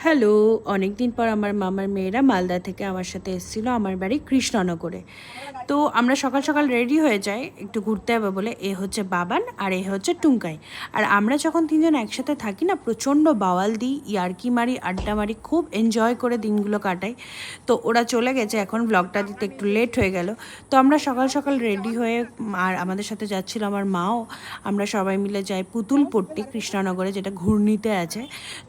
Hello, অনেকদিন পর আমার মামার মেয়েরা মালদা থেকে আমার সাথে এসেছিলো আমার বাড়ি কৃষ্ণনগরে। তো আমরা সকাল সকাল রেডি হয়ে যাই একটু ঘুরতে হবে বলে। এ হচ্ছে বাবান আর এ হচ্ছে টুঙ্কাই। আর আমরা যখন তিনজন একসাথে থাকি না, প্রচণ্ড বাওয়াল দিই, ইয়ার্কি মারি, আড্ডা মারি, খুব এনজয় করে দিনগুলো কাটাই। তো ওরা চলে গেছে, এখন ব্লগটা দিতে একটু লেট হয়ে গেল। তো আমরা সকাল সকাল রেডি হয়ে, আর আমাদের সাথে যাচ্ছিল আমার মাও। আমরা সবাই মিলে যাই পুতুলপট্টি কৃষ্ণনগরে, যেটা ঘূর্ণিতে আছে।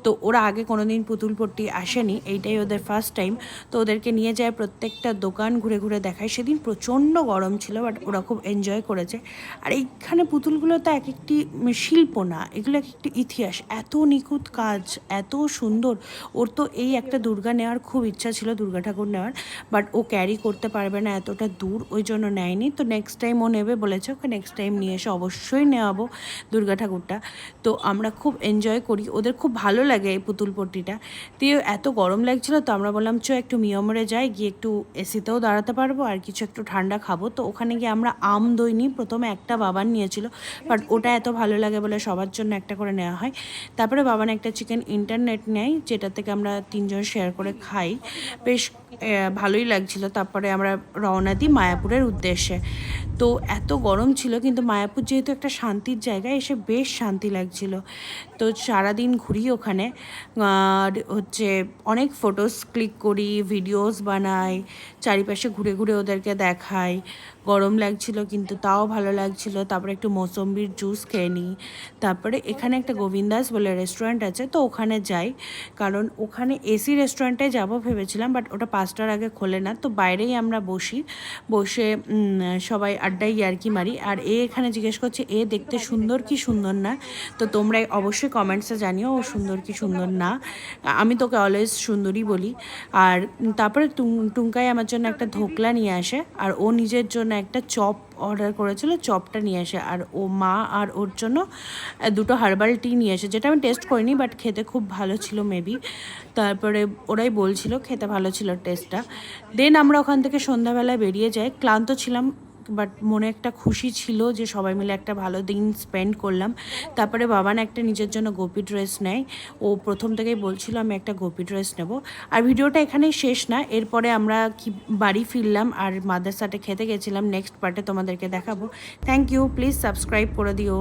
তো ওরা আগে কোনো দিন পুতুলপট্টি আসেনি, এইটাই ওদের ফার্স্ট টাইম। তো ওদেরকে নিয়ে যায়, প্রত্যেকটা দোকান ঘুরে ঘুরে দেখায়। সেদিন প্রচণ্ড গরম ছিল, বাট ওরা খুব এনজয় করেছে। আর এইখানে পুতুলগুলো তো এক একটি শিল্প না, এগুলো এক একটি ইতিহাস, এত নিখুঁত কাজ, এত সুন্দর। ওর তো এই একটা দুর্গা নেওয়ার খুব ইচ্ছা ছিল, দুর্গা ঠাকুর নেওয়ার, বাট ও ক্যারি করতে পারবে না এতটা দূর, ওই জন্য নেয়নি। তো নেক্সট টাইম ও নেবে বলেছে, ওকে নেক্সট টাইম নিয়ে এসে অবশ্যই নেওয়াবো দুর্গা ঠাকুরটা। তো আমরা খুব এনজয় করি, ওদের খুব ভালো লাগে এই পুতুলপট্টিটা। দিয়ে এত গরম লাগছিলো, তো আমরা বললাম একটু মিয়মরে যাই, গিয়ে একটু এসিতেও দাঁড়াতে পারবো আর কিছু একটু ঠান্ডা খাবো। তো ওখানে গিয়ে আমরা আম দই নিই, প্রথমে একটা বাবান নিয়েছিল, বাট ওটা এত ভালো লাগে বলে সবার জন্য একটা করে নেওয়া হয়। তারপরে বাবান একটা চিকেন ইন্টারনেট নেয়, যেটা থেকে আমরা তিনজন শেয়ার করে খাই, বেশ ভালোই লাগছিল। তারপরে আমরা রওনা দিই মায়াপুরের উদ্দেশ্যে। তো এত গরম ছিল, কিন্তু মায়াপুর যেহেতু একটা শান্তির জায়গা, এসে বেশ শান্তি লাগছিল। তো সারাদিন ঘুরি ওখানে, আর হচ্ছে অনেক ফটোস ক্লিক করি, ভিডিওস বানাই, চারিপাশে ঘুরে ঘুরে ওদেরকে দেখাই। গরম লাগছিল কিন্তু তাও ভালো লাগছিল। তারপরে একটু মৌসম্বির জুস খেয়ে নিই। তারপরে এখানে একটা গোবিন্দাস বলে রেস্টুরেন্ট আছে, তো ওখানে যাই, কারণ ওখানে এসি রেস্টুরেন্টে যাব ভেবেছিলাম, বাট ওটা 5টার আগে খোলে না। তো বাইরেই আমরা বসে সবাই আড্ডায় ইয়ার্কি মারি। আর এখানে জিজ্ঞেস করছে এ দেখতে সুন্দর কি সুন্দর না। তো তোমরা অবশ্যই কমেন্টসে জানিও ও সুন্দর কি সুন্দর না। আমি তোকে অলওয়েজ সুন্দরই বলি। আর তারপরে টুঙ্কাই আমার জন্য একটা ধোকলা নিয়ে আসে, আর ও নিজের জন্য একটা চপ অর্ডার করেছিল, চপটা নিয়ে আসে। আর ও মা আর ওর জন্য দুটো হার্বাল টি নিয়ে আসে, যেটা আমি টেস্ট করিনি, বাট খেতে খুব ভালো ছিল মেবি। তারপরে ওরাই বলছিল খেতে ভালো ছিল টেস্টটা। দেন আমরা ওখান থেকে সন্ধ্যাবেলায় বেরিয়ে যাই, ক্লান্ত ছিলাম, বাট মনে একটা খুশি ছিল যে সবাই মিলে একটা ভালো দিন স্পেন্ড করলাম। তারপরে বাবান একটা নিজের জন্য গোপী ড্রেস নেয়, ও প্রথম থেকেই বলছিল আমি একটা গোপী ড্রেস নেব। আর ভিডিওটা এখানেই শেষ না, এরপরে আমরা কি বাড়ি ফিরলাম আর মাদারসাটে খেতে গেছিলাম, নেক্সট পার্টে তোমাদেরকে দেখাবো। থ্যাংক ইউ, প্লিজ সাবস্ক্রাইব করে দিও।